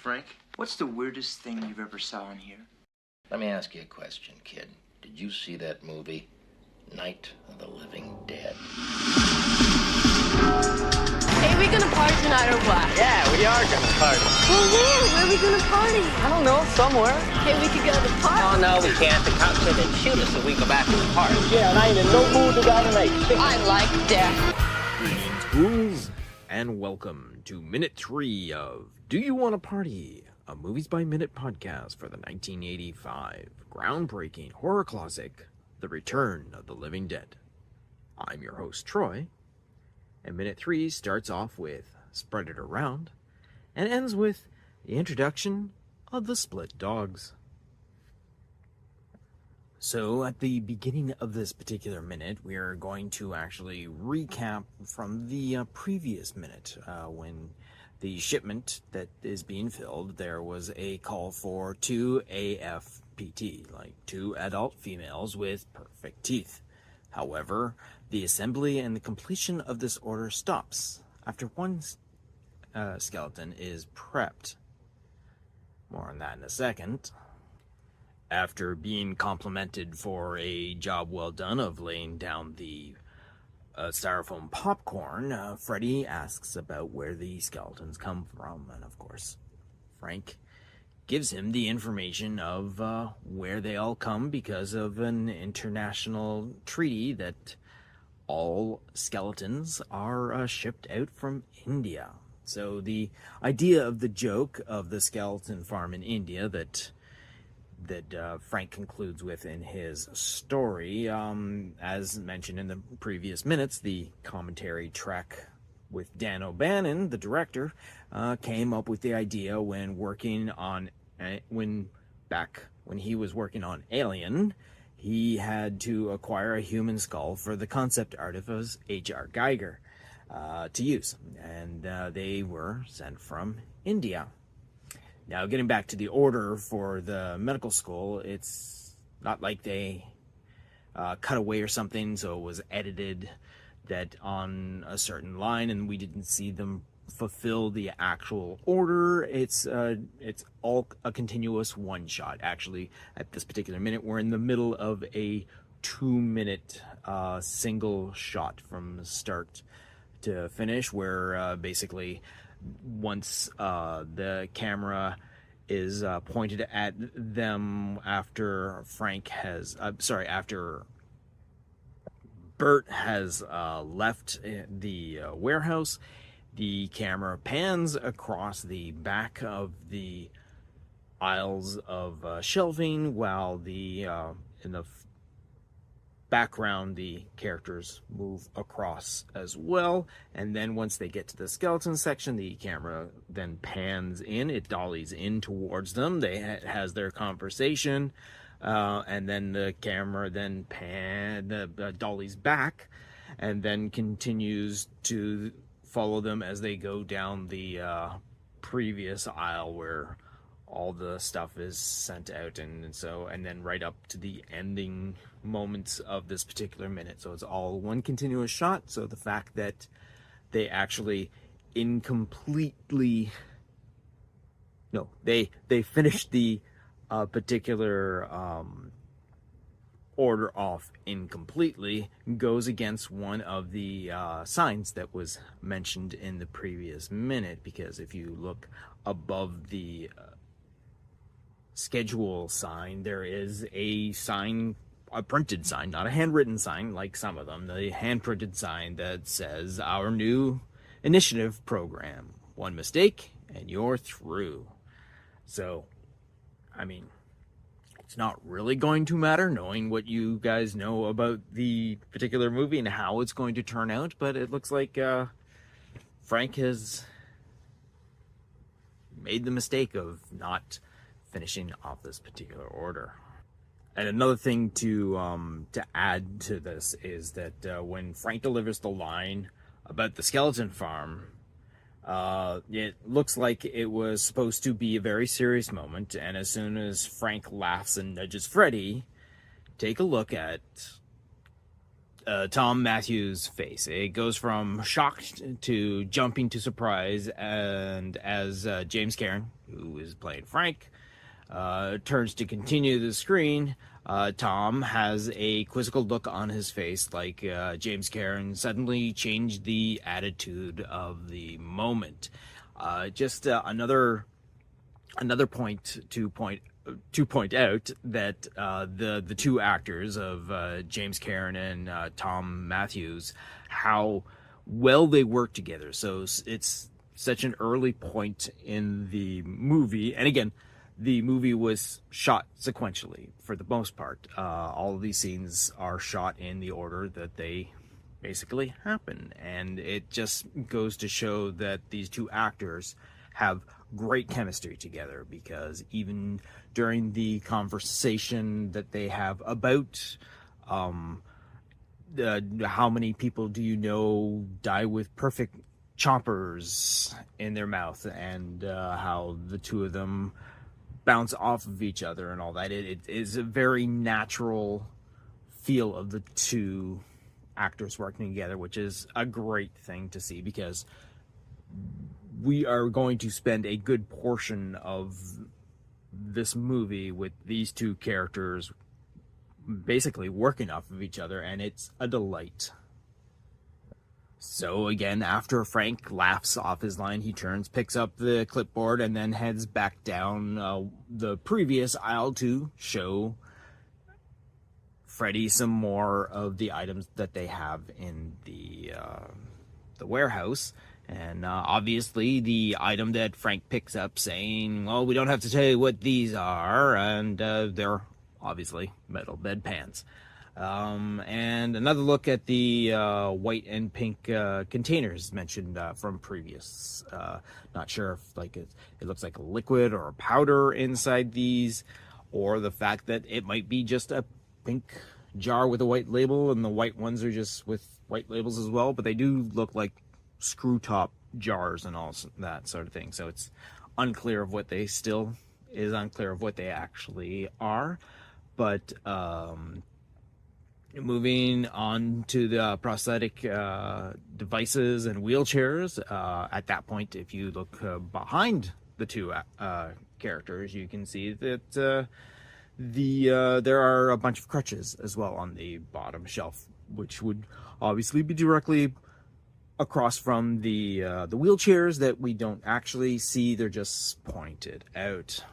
Frank. What's the weirdest thing you've ever saw in here? Let me ask you a question, kid. Did you see that movie, Night of the Living Dead? Hey, we gonna party tonight or what? Yeah, we are gonna party. Well, where are we gonna party? I don't know, somewhere. Hey, we could go to the park. Oh, no, we can't. The cops said they'd shoot us if we go back to the park. Yeah, and I ain't in no mood to dominate. I like death. Greetings, fools, and welcome to Minute 3 of Do You Want to Party? A Movies by Minute podcast for the 1985 groundbreaking horror classic, The Return of the Living Dead. I'm your host, Troy, and Minute 3 starts off with Spread It Around and ends with the introduction of the Split Dogs. So at the beginning of this particular minute, we are going to actually recap from the previous minute when the shipment that is being filled, there was a call for 2 AFPT, like 2 adult females with perfect teeth. However, the assembly and the completion of this order stops after one skeleton is prepped. More on that in a second. After being complimented for a job well done of laying down the styrofoam popcorn, Freddy asks about where the skeletons come from, and of course, Frank gives him the information of where they all come because of an international treaty that all skeletons are shipped out from India. So the idea of the joke of the skeleton farm in India that Frank concludes with in his story. As mentioned in the previous minutes, the commentary track with Dan O'Bannon, the director, came up with the idea when he was working on Alien. He had to acquire a human skull for the concept artist H.R. Giger to use, and they were sent from India. Now, getting back to the order for the medical school, it's not like they cut away or something, so it was edited that on a certain line and we didn't see them fulfill the actual order. It's all a continuous one shot. Actually, at this particular minute, we're in the middle of a 2-minute single shot from start to finish, where basically once the camera is pointed at them after after Bert has left the warehouse, the camera pans across the back of the aisles of shelving, while in the background the characters move across as well, and then once they get to the skeleton section, the camera then pans in, it dollies in towards them, has their conversation, and then the camera then dollies back and then continues to follow them as they go down the previous aisle where all the stuff is sent out, and then right up to the ending moments of this particular minute. So it's all one continuous shot. So the fact that they actually they finished the particular order off incompletely goes against one of the signs that was mentioned in the previous minute, because if you look above the schedule sign, there is a sign, a printed sign, not a handwritten sign like some of them, the hand-printed sign that says our new initiative program, 1 mistake and you're through. So I mean, it's not really going to matter knowing what you guys know about the particular movie and how it's going to turn out, but it looks like Frank has made the mistake of not finishing off this particular order. And another thing to add to this is that when Frank delivers the line about the skeleton farm, it looks like it was supposed to be a very serious moment, and as soon as Frank laughs and nudges Freddy, take a look at Tom Matthews' face. It goes from shocked to jumping to surprise, and as James Cairn, who is playing Frank, turns to continue the screen, Tom has a quizzical look on his face, like James Karen suddenly changed the attitude of the moment. Just another point to point out that the two actors of James Karen and Tom Matthews, how well they work together. So it's such an early point in the movie, and again, the movie was shot sequentially for the most part. All of these scenes are shot in the order that they basically happen, and it just goes to show that these two actors have great chemistry together, because even during the conversation that they have about how many people do you know die with perfect chompers in their mouth, and how the two of them bounce off of each other and all that. It is a very natural feel of the two actors working together, which is a great thing to see, because we are going to spend a good portion of this movie with these two characters basically working off of each other, and it's a delight. So again, after Frank laughs off his line, he turns, picks up the clipboard, and then heads back down the previous aisle to show Freddy some more of the items that they have in the warehouse. And obviously the item that Frank picks up, saying, well, we don't have to tell you what these are, and they're obviously metal bedpans. And another look at the white and pink containers mentioned from previous. Not sure if it looks like a liquid or a powder inside these, or the fact that it might be just a pink jar with a white label, and the white ones are just with white labels as well. But they do look like screw top jars and all that sort of thing. So it's unclear of what they actually are. But moving on to the prosthetic devices and wheelchairs, at that point, if you look behind the two characters, you can see that there are a bunch of crutches as well on the bottom shelf, which would obviously be directly across from the wheelchairs that we don't actually see. They're just pointed out.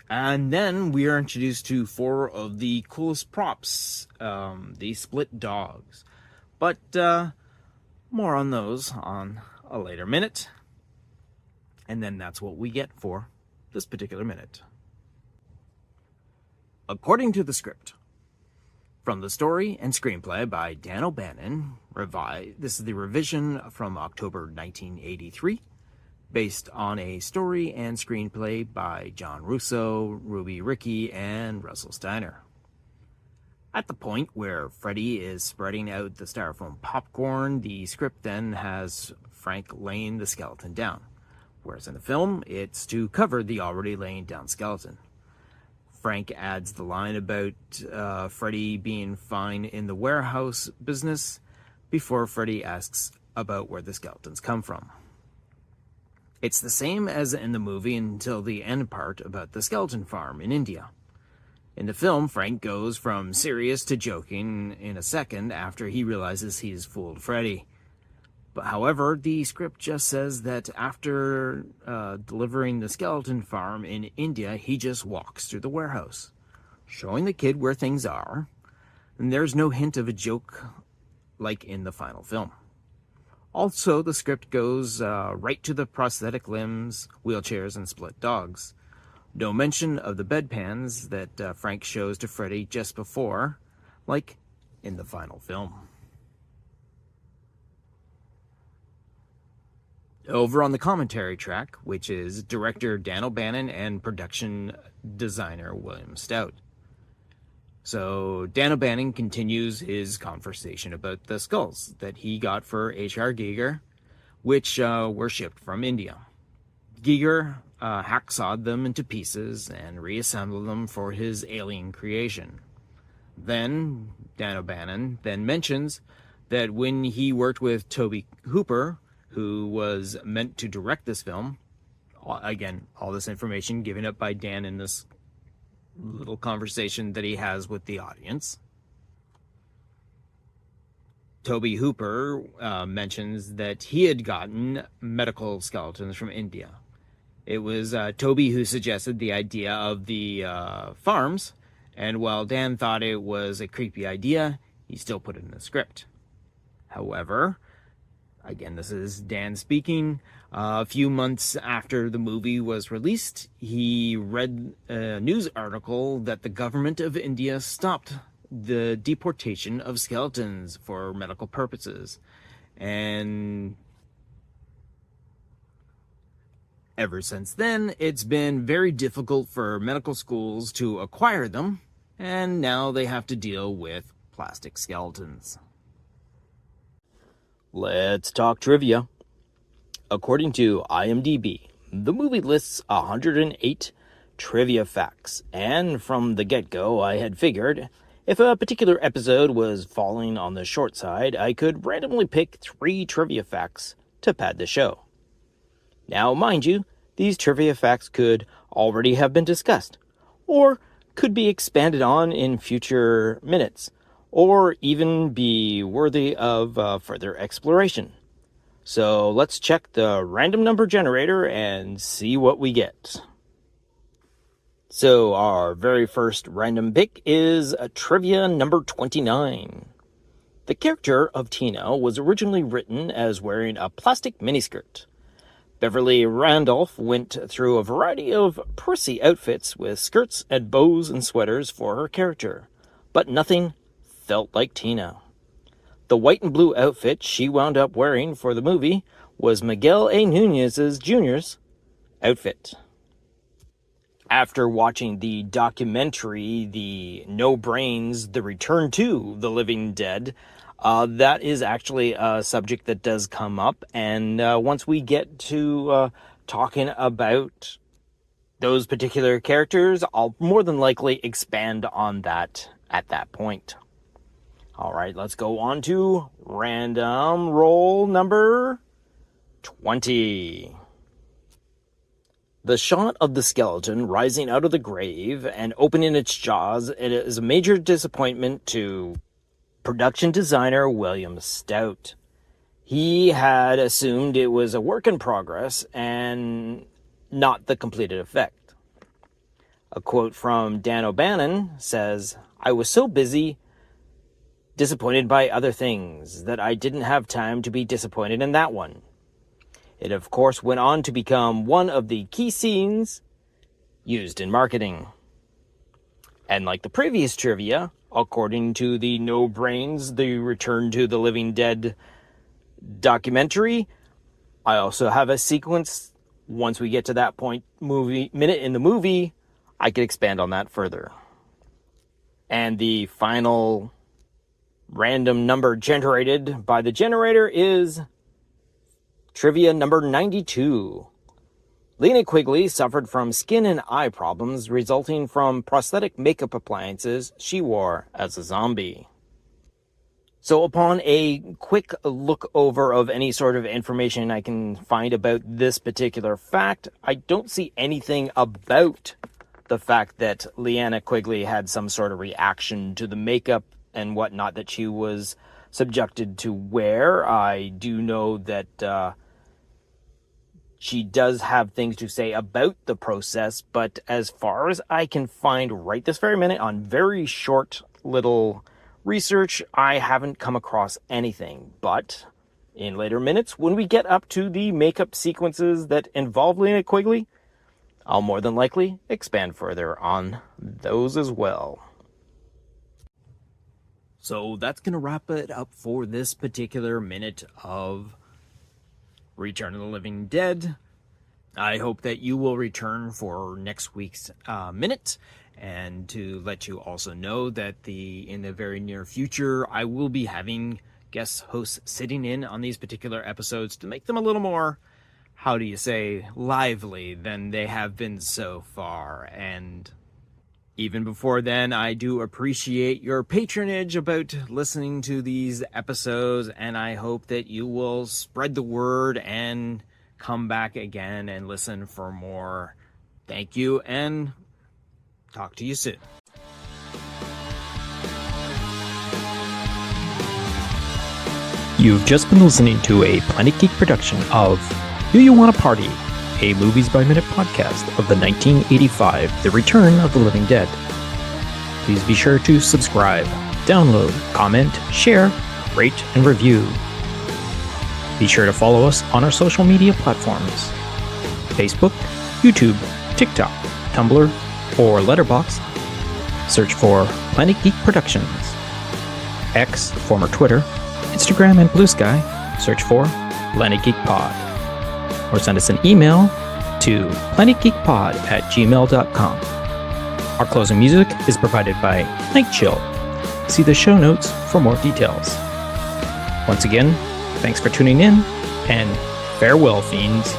And then we are introduced to four of the coolest props, the split dogs. But more on those on a later minute. And then that's what we get for this particular minute. According to the script, from the story and screenplay by Dan O'Bannon, this is the revision from October 1983, based on a story and screenplay by John Russo, Ruby Rickey, and Russell Steiner. At the point where Freddy is spreading out the styrofoam popcorn, the script then has Frank laying the skeleton down, whereas in the film, it's to cover the already laying down skeleton. Frank adds the line about Freddy being fine in the warehouse business before Freddy asks about where the skeletons come from. It's the same as in the movie until the end part about the skeleton farm in India. In the film, Frank goes from serious to joking in a second after he realizes he's fooled Freddy. But however, the script just says that after delivering the skeleton farm in India, he just walks through the warehouse, showing the kid where things are, and there's no hint of a joke like in the final film. Also, the script goes right to the prosthetic limbs, wheelchairs, and split dogs. No mention of the bedpans that Frank shows to Freddy just before, like in the final film. Over on the commentary track, which is director Dan O'Bannon and production designer William Stout. So Dan O'Bannon continues his conversation about the skulls that he got for H.R. Giger, which were shipped from India. Giger hacksawed them into pieces and reassembled them for his alien creation. Then Dan O'Bannon then mentions that when he worked with Tobe Hooper, who was meant to direct this film, Again, all this information given up by Dan in this little conversation that he has with the audience. Toby Hooper mentions that he had gotten medical skeletons from India. It was Toby who suggested the idea of the farms, and while Dan thought it was a creepy idea, he still put it in the script. However, again, this is Dan speaking. A few months after the movie was released, he read a news article that the government of India stopped the deportation of skeletons for medical purposes. And ever since then, it's been very difficult for medical schools to acquire them, and now they have to deal with plastic skeletons. Let's talk trivia. According to IMDb, the movie lists 108 trivia facts, and from the get-go, I had figured if a particular episode was falling on the short side, I could randomly pick 3 trivia facts to pad the show. Now, mind you, these trivia facts could already have been discussed, or could be expanded on in future minutes, or even be worthy of further exploration. So let's check the random number generator and see what we get. So our very first random pick is trivia number 29. The character of Tina was originally written as wearing a plastic miniskirt. Beverly Randolph went through a variety of prissy outfits with skirts and bows and sweaters for her character, but nothing felt like Tina. The white and blue outfit she wound up wearing for the movie was Miguel A. Nunez Jr.'s outfit. After watching the documentary, The No Brains, The Return to the Living Dead, that is actually a subject that does come up, and once we get to talking about those particular characters, I'll more than likely expand on that at that point. Alright, let's go on to random roll number 20. The shot of the skeleton rising out of the grave and opening its jaws, it is a major disappointment to production designer William Stout. He had assumed it was a work in progress and not the completed effect. A quote from Dan O'Bannon says, "I was so busy disappointed by other things that I didn't have time to be disappointed in that one." It, of course, went on to become one of the key scenes used in marketing. And like the previous trivia, according to the No Brains, The Return to the Living Dead documentary, I also have a sequence. Once we get to that minute in the movie, I could expand on that further. And the final random number generated by the generator is trivia number 92. Lena Quigley suffered from skin and eye problems resulting from prosthetic makeup appliances she wore as a zombie. So upon a quick look over of any sort of information I can find about this particular fact, I don't see anything about the fact that Leanna Quigley had some sort of reaction to the makeup and whatnot that she was subjected to wear. I do know that she does have things to say about the process, but as far as I can find right this very minute on very short little research, I haven't come across anything. But in later minutes, when we get up to the makeup sequences that involve Lena Quigley, I'll more than likely expand further on those as well. So that's going to wrap it up for this particular minute of Return of the Living Dead. I hope that you will return for next week's minute, and to let you also know that in the very near future, I will be having guest hosts sitting in on these particular episodes to make them a little more, how do you say, lively than they have been so far. And even before then, I do appreciate your patronage about listening to these episodes, and I hope that you will spread the word and come back again and listen for more. Thank you, and talk to you soon. You've just been listening to a Planet Geek production of Do You Want to Party? A Movies by Minute podcast of the 1985 The Return of the Living Dead. Please be sure to subscribe, download, comment, share, rate, and review. Be sure to follow us on our social media platforms: Facebook, YouTube, TikTok, Tumblr, or Letterboxd. Search for Planet Geek Productions. X, former Twitter, Instagram, and Blue Sky, search for Planet Geek Pod. Or send us an email to planetgeekpod@gmail.com. Our closing music is provided by Night Chill. See the show notes for more details. Once again, thanks for tuning in, and farewell, fiends.